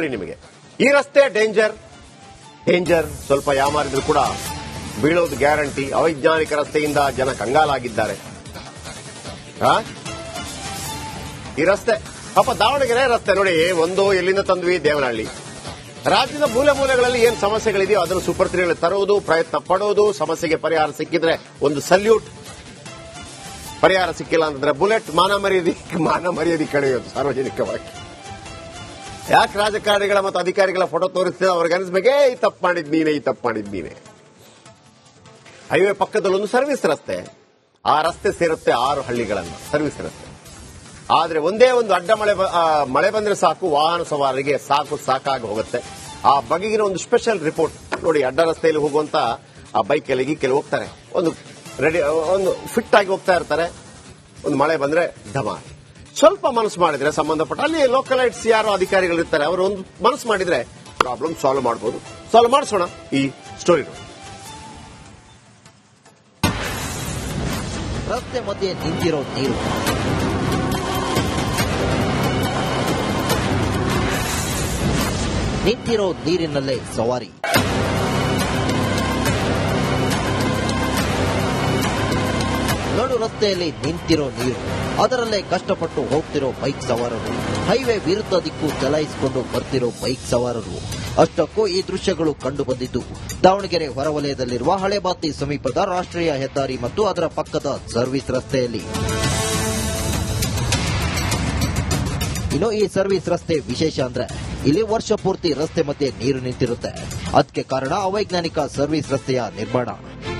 ನಿಮಗೆ ಈ ರಸ್ತೆ ಡೇಂಜರ್ ಸ್ವಲ್ಪ ಯಾಮಾರಿದ್ರು ಕೂಡ ಬೀಳೋದು ಗ್ಯಾರಂಟಿ. ಅವೈಜ್ಞಾನಿಕ ರಸ್ತೆಯಿಂದ ಜನ ಕಂಗಾಲಾಗಿದ್ದಾರೆ. ಈ ರಸ್ತೆ ಪಾಪ ದಾವಣಗೆರೆ ರಸ್ತೆ ನೋಡಿ, ಒಂದು ಎಲ್ಲಿಂದ ತಂದ್ವಿ, ದೇವನಹಳ್ಳಿ. ರಾಜ್ಯದ ಮೂಲೆ ಮೂಲೆಗಳಲ್ಲಿ ಏನ್ ಸಮಸ್ಯೆಗಳಿದೆಯೋ ಅದನ್ನು ಸೂಪರ್ 3 ತರುವುದು, ಪ್ರಯತ್ನ ಪಡೋದು. ಸಮಸ್ಯೆಗೆ ಪರಿಹಾರ ಸಿಕ್ಕಿದ್ರೆ ಒಂದು ಸಲ್ಯೂಟ್, ಪರಿಹಾರ ಸಿಕ್ಕಿಲ್ಲ ಅಂತಂದ್ರೆ ಬುಲೆಟ್. ಮಾನ ಮರ್ಯಾದೆ ಕಳೆಯೋದು ಸಾರ್ವಜನಿಕವಾಗಿ. ಯಾಕೆ ರಾಜಕಾರಣಿಗಳ ಮತ್ತು ಅಧಿಕಾರಿಗಳ ಫೋಟೋ ತೋರಿಸ್ತಿದ್ರೆ ಅವ್ರಿಗೆ ಅನಿಸ್ಬೇಕೇ ಈ ತಪ್ಪು ಮಾಡಿದ್ ನೀನೆ. ಹೈವೇ ಪಕ್ಕದಲ್ಲಿ ಒಂದು ಸರ್ವಿಸ್ ರಸ್ತೆ, ಆ ರಸ್ತೆ ಸೇರುತ್ತೆ 6 ಹಳ್ಳಿಗಳನ್ನು, ಸರ್ವಿಸ್ ರಸ್ತೆ. ಆದ್ರೆ ಒಂದೇ ಒಂದು ಅಡ್ಡ ಮಳೆ ಬಂದ್ರೆ ಸಾಕು, ವಾಹನ ಸವಾರರಿಗೆ ಸಾಕಾಗಿ ಹೋಗುತ್ತೆ. ಆ ಬಗೆಗಿನ ಒಂದು ಸ್ಪೆಷಲ್ ರಿಪೋರ್ಟ್ ನೋಡಿ. ಅಡ್ಡ ರಸ್ತೆಯಲ್ಲಿ ಹೋಗುವಂತ ಆ ಬೈಕಲ್ಲಿ ಕೆಲವು ಹೋಗ್ತಾರೆ, ಒಂದು ಫಿಟ್ ಆಗಿ ಹೋಗ್ತಾ ಇರ್ತಾರೆ. ಒಂದು ಮಳೆ ಬಂದ್ರೆ ಧಮಾಲ್. ಸ್ವಲ್ಪ ಮನಸ್ಸು ಮಾಡಿದ್ರೆ ಸಂಬಂಧಪಟ್ಟ ಅಲ್ಲಿ ಲೋಕಲೈಟ್ಸ್ ಯಾರೋ ಅಧಿಕಾರಿಗಳು ಇರ್ತಾರೆ, ಅವರು ಒಂದು ಮನಸ್ಸು ಮಾಡಿದ್ರೆ ಪ್ರಾಬ್ಲಮ್ ಸಾಲ್ವ್ ಮಾಡಬಹುದು. ಸಾಲ್ವ್ ಮಾಡಿಸೋಣ ಈ ಸ್ಟೋರಿ. ರಸ್ತೆ ಮಧ್ಯೆ ನಿಂತಿರೋ ನೀರು, ನಿಂತಿರೋ ನೀರಿನಲ್ಲೇ ಸವಾರಿ. ನಡು ರಸ್ತೆಯಲ್ಲಿ ನಿಂತಿರೋ ನೀರು, ಅದರಲ್ಲೇ ಕಷ್ಟಪಟ್ಟು ಹೋಗ್ತಿರೋ ಬೈಕ್ ಸವಾರರು, ಹೈವೇ ವಿರುದ್ಧ ದಿಕ್ಕು ಚಲಾಯಿಸಿಕೊಂಡು ಬರ್ತಿರೋ ಬೈಕ್ ಸವಾರರು. ಅಷ್ಟಕ್ಕೂ ಈ ದೃಶ್ಯಗಳು ಕಂಡು ಬಂದಿದ್ದು ದಾವಣಗೆರೆ ಹೊರವಲಯದಲ್ಲಿರುವ ಹಳೆಬಾತಿ ಸಮೀಪದ ರಾಷ್ಟ್ರೀಯ ಹೆದ್ದಾರಿ ಮತ್ತು ಅದರ ಪಕ್ಕದ ಸರ್ವಿಸ್ ರಸ್ತೆಯಲ್ಲಿ. ಇನ್ನು ಈ ಸರ್ವಿಸ್ ರಸ್ತೆ ವಿಶೇಷ ಅಂದ್ರೆ ಇಲ್ಲಿ ವರ್ಷ ಪೂರ್ತಿ ರಸ್ತೆ ಮಧ್ಯೆ ನೀರು ನಿಂತಿರುತ್ತೆ. ಅದಕ್ಕೆ ಕಾರಣ ಅವೈಜ್ಞಾನಿಕ ಸರ್ವಿಸ್ ರಸ್ತೆಯ ನಿರ್ಮಾಣ.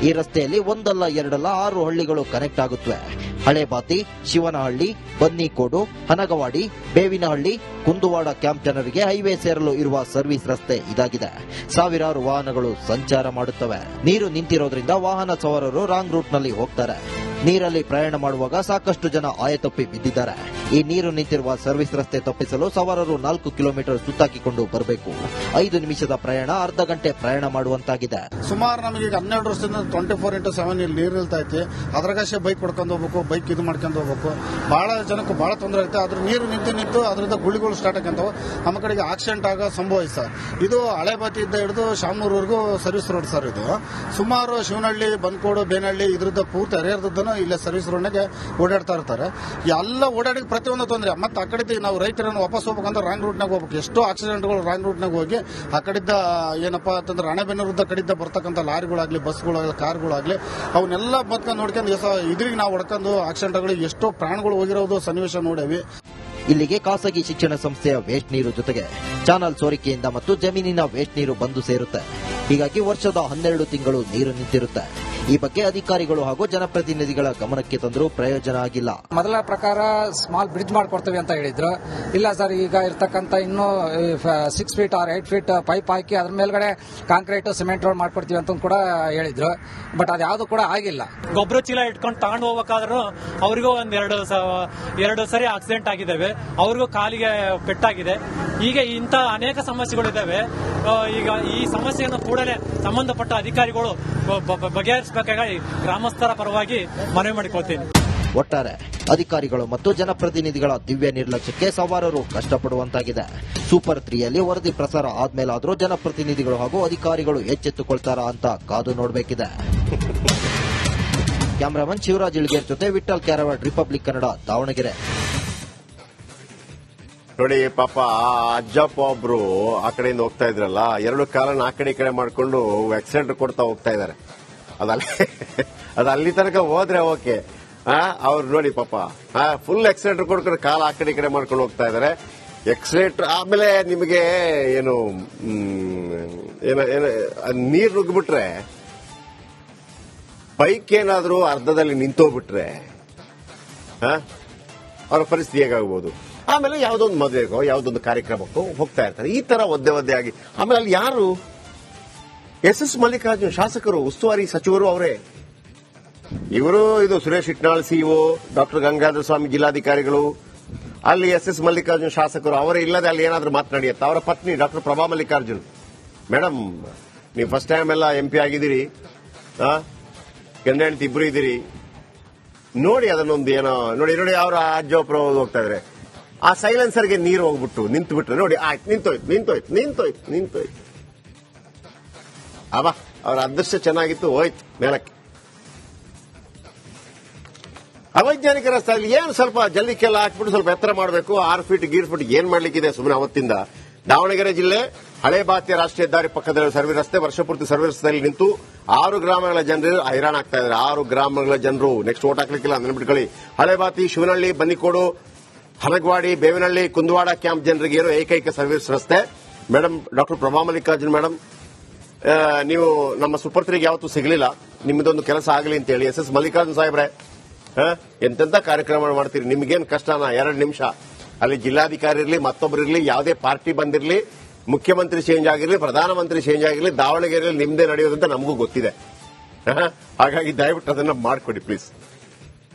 ಈ ರಸ್ತೆಯಲ್ಲಿ ಒಂದಲ್ಲ ಎರಡಲ್ಲ 6 ಹಳ್ಳಿಗಳು ಕನೆಕ್ಟ್ ಆಗುತ್ತವೆ. ಹಳೆಬಾತಿ, ಶಿವನಹಳ್ಳಿ, ಬನ್ನಿಕೋಡು, ಹನಗವಾಡಿ, ಬೇವಿನಹಳ್ಳಿ, ಕುಂದುವಾಡ ಕ್ಯಾಂಪ್ ಜನರಿಗೆ ಹೈವೇ ಸೇರಲು ಇರುವ ಸರ್ವಿಸ್ ರಸ್ತೆ ಇದಾಗಿದೆ. ಸಾವಿರಾರು ವಾಹನಗಳು ಸಂಚಾರ ಮಾಡುತ್ತವೆ. ನೀರು ನಿಂತಿರೋದ್ರಿಂದ ವಾಹನ ಸವಾರರು ರಾಂಗ್ ರೂಟ್ನಲ್ಲಿ ಹೋಗ್ತಾರೆ. ನೀರಲ್ಲಿ ಪ್ರಯಾಣ ಮಾಡುವಾಗ ಸಾಕಷ್ಟು ಜನ ಆಯತಪ್ಪಿ ಬಿದ್ದಿದ್ದಾರೆ. ಈ ನೀರು ನಿಂತಿರುವ ಸರ್ವಿಸ್ ರಸ್ತೆ ತಪ್ಪಿಸಲು ಸವಾರರು 4 ಕಿಲೋಮೀಟರ್ ಸುತ್ತಾಕಿಕೊಂಡು ಬರಬೇಕು. 5 ನಿಮಿಷದ ಪ್ರಯಾಣ ಅರ್ಧ ಗಂಟೆ ಪ್ರಯಾಣ ಮಾಡುವಂತಾಗಿದೆ. ಸುಮಾರು ನಮಗೆ 12 ವರ್ಷದಿಂದ 24/7 ಇಲ್ಲಿ ನೀರು ನಿಲ್ತಾ ಐತಿ. ಅದ್ರಾಗಷ್ಟೇ ಬೈಕ್ ಹೊಡ್ಕೊಂಡು ಹೋಗ್ಬೇಕು, ಬೈಕ್ ಇದು ಮಾಡ್ಕೊಂಡು ಹೋಗ್ಬೇಕು. ಬಹಳ ಜನಕ್ಕೆ ಬಹಳ ತೊಂದರೆ ಆಗುತ್ತೆ. ಅದ್ರ ನೀರು ನಿಂತು ಅದರಿಂದ ಗುಳಿಗಳು ಸ್ಟಾರ್ಟ್ ಆಕಂತಾವ. ನಮ್ಮ ಕಡೆಗೆ ಆಕ್ಸಿಡೆಂಟ್ ಆಗ ಸಂಭವ ಐತೆ ಸರ್. ಇದು ಹಳೆಬಾತಿಯಿಂದ ಹಿಡಿದು ಶಾಮನೂರ್ವರೆಗೂ ಸರ್ವಿಸ್ ರೋಡ್ ಸರ್. ಇದು ಸುಮಾರು ಶಿವನಹಳ್ಳಿ, ಬನ್ಕೋಡು, ಬೇನಹಳ್ಳಿ ಇದ್ರದ್ದು ಪೂರ್ತಿ ಹರಿಯರ್ದನ್ನು ಇಲ್ಲೇ ಸರ್ವಿಸ್ ರೋಡ್ನಾಗೆ ಓಡಾಡ್ತಾ ಇರ್ತಾರೆ. ಎಲ್ಲ ಓಡಾಡಿ ಪ್ರತಿಯೊಂದು ತೊಂದರೆ. ಮತ್ತೆ ಆ ಕಡೆ ನಾವು ರೈತರನ್ನು ವಾಪಸ್ ಹೋಗ್ಬೇಕಂದ್ರೆ ರಾಂಗ್ ರೂಟ್ನಾಗ ಹೋಗ್ಬೇಕು. ಎಷ್ಟೋ ಆಕ್ಸಿಡೆಂಟ್ಗಳು ರಾಂಗ್ ರೂಟ್ನಾಗ ಹೋಗಿ ಆ ಕಡೆಯಿಂದ ಏನಪ್ಪಾ ಅಂತಂದ್ರೆ ರಾಣೆಬೆನ್ನೂರದ ಕಡೆಯಿಂದ ಬರ್ತಕ್ಕಂಥ ಲಾರಿಗಳಾಗ್ಲಿ, ಬಸ್ಗಳಾಗಲಿ, ಕಾರ್ಗಳಾಗ್ಲಿ ಅವನ್ನೆಲ್ಲ ಬದ್ಕೊಂಡು ನೋಡ್ಕೊಂಡು ಇದ್ರಿಗೆ ನಾವು ಹೊಡ್ಕೊಂಡು ಆಕ್ಸಿಡೆಂಟ್ಗಳಿಗೆ ಎಷ್ಟೋ ಪ್ರಾಣಗಳು ಹೋಗಿರೋದು ಸನ್ನಿವೇಶ ನೋಡೇವಿ. ಇಲ್ಲಿಗೆ ಖಾಸಗಿ ಶಿಕ್ಷಣ ಸಂಸ್ಥೆಯ ವೇಸ್ಟ್ ನೀರು ಜೊತೆಗೆ ಚಾನಲ್ ಸೋರಿಕೆಯಿಂದ ಮತ್ತು ಜಮೀನಿನ ವೇಸ್ಟ್ ನೀರು ಬಂದು ಸೇರುತ್ತೆ. ಹೀಗಾಗಿ ವರ್ಷದ 12 ತಿಂಗಳು ನೀರು ನಿಂತಿರುತ್ತೆ. ಈ ಬಗ್ಗೆ ಅಧಿಕಾರಿಗಳು ಹಾಗೂ ಜನಪ್ರತಿನಿಧಿಗಳ ಗಮನಕ್ಕೆ ತಂದರೂ ಪ್ರಯೋಜನ ಆಗಿಲ್ಲ. ಮೊದಲ ಪ್ರಕಾರ ಸ್ಮಾಲ್ ಬ್ರಿಡ್ಜ್ ಮಾಡ್ಕೊಡ್ತೇವೆ ಅಂತ ಹೇಳಿದ್ರು. ಇಲ್ಲ ಸರ್, ಈಗ ಇರ್ತಕ್ಕಂಥ ಇನ್ನೂ 6 ಫೀಟ್ ಆರ್ 8 ಫೀಟ್ ಪೈಪ್ ಹಾಕಿ ಅದ್ರ ಮೇಲ್ಗಡೆ ಕಾಂಕ್ರೀಟ್ ಸಿಮೆಂಟ್ ರೋಡ್ ಮಾಡ್ಕೊಡ್ತೀವಿ ಅಂತ ಕೂಡ ಹೇಳಿದ್ರು. ಬಟ್ ಅದ್ಯಾವುದು ಕೂಡ ಆಗಿಲ್ಲ. ಗೊಬ್ಬರ ಚೀಲ ಇಟ್ಕೊಂಡು ತಗೊಂಡು ಹೋಗ್ಬೇಕಾದ್ರೂ ಅವ್ರಿಗೂ ಎರಡು ಸರಿ ಆಕ್ಸಿಡೆಂಟ್ ಆಗಿದ್ದಾವೆ. ಅವ್ರಿಗೂ ಕಾಲಿಗೆ ಪೆಟ್ಟಾಗಿದೆ. ಈಗ ಇಂಥ ಅನೇಕ ಸಮಸ್ಯೆಗಳಿದ್ದಾವೆ. ಈಗ ಈ ಸಮಸ್ಯೆಯನ್ನು ಕೂಡಲೇ ಸಂಬಂಧಪಟ್ಟ ಅಧಿಕಾರಿಗಳು ಬಗೆಹರಿಸಬೇಕಾಗಿ ಗ್ರಾಮಸ್ಥರ ಪರವಾಗಿ ಮನವಿ ಮಾಡಿಕೊಳ್ತೀನಿ. ಒಟ್ಟಾರೆ ಅಧಿಕಾರಿಗಳು ಮತ್ತು ಜನಪ್ರತಿನಿಧಿಗಳ ದಿವ್ಯ ನಿರ್ಲಕ್ಷ್ಯಕ್ಕೆ ಸವಾರರು ಕಷ್ಟಪಡುವಂತಾಗಿದೆ. ಸೂಪರ್ 3ಯಲ್ಲಿ ವರದಿ ಪ್ರಸಾರ ಆದ್ಮೇಲಾದರೂ ಜನಪ್ರತಿನಿಧಿಗಳು ಹಾಗೂ ಅಧಿಕಾರಿಗಳು ಎಚ್ಚೆತ್ತುಕೊಳ್ತಾರಾ ಅಂತ ಕಾದು ನೋಡಬೇಕಿದೆ. ಕ್ಯಾಮರಾಮನ್ ಶಿವರಾಜ್ ಇಳ್ಗೇರ್ ಜೊತೆ ವಿಠಲ್ ಕ್ಯಾರವಾಡ್, ರಿಪಬ್ಲಿಕ್ ಕನ್ನಡ, ದಾವಣಗೆರೆ. ನೋಡಿ ಪಾಪ ಆ ಅಜ್ಜಪ್ಪ ಒಬ್ರು ಆ ಕಡೆಯಿಂದ ಹೋಗ್ತಾ ಇದ್ರಲ್ಲ, 2 ಕಾಲನ ಆ ಕಡೆ ಈ ಕಡೆ ಮಾಡ್ಕೊಂಡು ಆಕ್ಸಿಡೆಂಟ್ ಕೊಡ್ತಾ ಹೋಗ್ತಾ ಇದಾರೆ. ಅದು ಅಲ್ಲಿ ತನಕ ಹೋದ್ರೆ ಓಕೆ. ಅವ್ರು ನೋಡಿ ಪಾಪ ಫುಲ್ ಆಕ್ಸಿಡೆಂಟ್ ಕೊಡ್ಕೊಂಡು ಕಾಲ ಆ ಕಡೆ ಈ ಕಡೆ ಮಾಡ್ಕೊಂಡು ಹೋಗ್ತಾ ಇದಾರೆ. ಎಕ್ಸಿಲೇಟರ್ ಆಮೇಲೆ ನಿಮಗೆ ಏನು ನೀರು ನುಗ್ಗಿಬಿಟ್ರೆ, ಬೈಕ್ ಏನಾದ್ರೂ ಅರ್ಧದಲ್ಲಿ ನಿಂತೋಗ್ಬಿಟ್ರೆ ಅವರ ಪರಿಸ್ಥಿತಿ ಹೇಗಾಗಬಹುದು. ಆಮೇಲೆ ಯಾವುದೊಂದು ಮದುವೆಗೋ ಯಾವುದೊಂದು ಕಾರ್ಯಕ್ರಮಕ್ಕೋ ಹೋಗ್ತಾ ಇರ್ತಾರೆ. ಈ ತರ ಒದ್ದೆ ಆಗಿ ಆಮೇಲೆ ಅಲ್ಲಿ ಯಾರು ಎಸ್ ಮಲ್ಲಿಕಾರ್ಜುನ್ ಶಾಸಕರು, ಉಸ್ತುವಾರಿ ಸಚಿವರು ಅವರೇ. ಇವರು ಇದು ಸುರೇಶ್ ಇಟ್ನಾಳ್ ಸಿಇಒ, ಡಾಕ್ಟರ್ ಗಂಗಾಧರ ಸ್ವಾಮಿ ಜಿಲ್ಲಾಧಿಕಾರಿಗಳು, ಅಲ್ಲಿ ಎಸ್ ಮಲ್ಲಿಕಾರ್ಜುನ್ ಶಾಸಕರು ಅವರೇ ಇಲ್ಲದೆ ಅಲ್ಲಿ ಏನಾದ್ರೂ ಮಾತನಾಡಿಯತ್ತ. ಅವರ ಪತ್ನಿ ಡಾಕ್ಟರ್ ಪ್ರಭಾ ಮಲ್ಲಿಕಾರ್ಜುನ್, ಮೇಡಮ್ ನೀವು ಫಸ್ಟ್ ಟೈಮ್ ಎಲ್ಲ MP ಆಗಿದ್ದೀರಿ, ಗಂಡ ಹೆಂಡತಿ ಇಬ್ರು ಇದ್ದೀರಿ, ನೋಡಿ ಅದನ್ನೊಂದು ಏನೋ ನೋಡಿ ಅವರ ಅಜ್ಜೊಬ್ರು ಹೋಗ್ತಾ ಇದ್ರೆ ಆ ಸೈಲೆನ್ಸರ್ಗೆ ನೀರು ಹೋಗ್ಬಿಟ್ಟು ನಿಂತು ಬಿಟ್ರೆ ನೋಡಿ, ಆಯ್ತು, ನಿಂತೋಯ್ತು. ಅಬ್ಬಾ, ಅವ್ರ ಅದೃಷ್ಟ ಚೆನ್ನಾಗಿತ್ತು, ಹೋಯ್ತು ಮೇಲಕ್ಕೆ. ಅವೈಜ್ಞಾನಿಕ ರಸ್ತೆಯಲ್ಲಿ ಏನು ಸ್ವಲ್ಪ ಜಲ್ಲಿಕೆಲ್ಲ ಹಾಕ್ಬಿಟ್ಟು ಸ್ವಲ್ಪ ಎತ್ತರ ಮಾಡಬೇಕು, 6 ಫೀಟ್ ಏನ್ ಮಾಡ್ಲಿಕ್ಕಿದೆ ಸುಮ್ಮನೆ ಅವತ್ತಿಂದ. ದಾವಣಗೆರೆ ಜಿಲ್ಲೆ ಹಳೆ ಬಾತಿಯ ರಾಷ್ಟ್ರೀಯ ಹೆದ್ದಾರಿ ಪಕ್ಕದಲ್ಲಿ ಸರ್ವಿಸ್ ರಸ್ತೆ, ವರ್ಷಪೂರ್ತಿ ಸರ್ವಿಸ್ ರಸ್ತೆಯಲ್ಲಿ ನಿಂತು 6 ಗ್ರಾಮಗಳ ಜನರು ಹೈರಾಣ ಆಗ್ತಾ ಇದ್ದಾರೆ. 6 ಗ್ರಾಮಗಳ ಜನರು ನೆಕ್ಸ್ಟ್ ಓಟ್ ಹಾಕ್ಲಿಕ್ಕಿಲ್ಲ, ನೆನ್ಬಿಟ್ಕೊಳ್ಳಿ. ಹಳೆ ಬಾತಿ, ಶಿವನಹಳ್ಳಿ, ಬನ್ನಿಕೋಡು, ಹನಗವಾಡಿ, ಬೇವಿನಹಳ್ಳಿ, ಕುಂದವಾಡ ಕ್ಯಾಂಪ್ ಜನರಿಗೆ ಏನು ಏಕೈಕ ಸರ್ವಿಸ್ ರಸ್ತೆ. Madam, doctor Prabha Mallikarjun madam, ನೀವು ನಮ್ಮ ಸುಪರ್ತ್ರಿಗೆ ಯಾವತ್ತೂ ಸಿಗಲಿಲ್ಲ, ನಿಮ್ಮದೊಂದು ಕೆಲಸ ಆಗಲಿ ಅಂತ ಹೇಳಿ. SS ಮಲ್ಲಿಕಾರ್ಜುನ್ ಸಾಹೇಬ್ರೆ, ಎಂತೆಂತ ಕಾರ್ಯಕ್ರಮ ಮಾಡ್ತೀರಿ, ನಿಮ್ಗೇನು ಕಷ್ಟನಾ? 2 ನಿಮಿಷ ಅಲ್ಲಿ ಜಿಲ್ಲಾಧಿಕಾರಿ ಇರಲಿ, ಮತ್ತೊಬ್ಬರಿರಲಿ, ಯಾವುದೇ ಪಾರ್ಟಿ ಬಂದಿರಲಿ, ಮುಖ್ಯಮಂತ್ರಿ ಚೇಂಜ್ ಆಗಿರಲಿ, ಪ್ರಧಾನಮಂತ್ರಿ ಚೇಂಜ್ ಆಗಿರಲಿ, ದಾವಣಗೆರೆಯಲ್ಲಿ ನಿಮ್ದೇ ನಡೆಯೋದಂತ ನಮಗೂ ಗೊತ್ತಿದೆ. ಹಾಗಾಗಿ ದಯವಿಟ್ಟು ಅದನ್ನ ಮಾಡಿಕೊಡಿ please.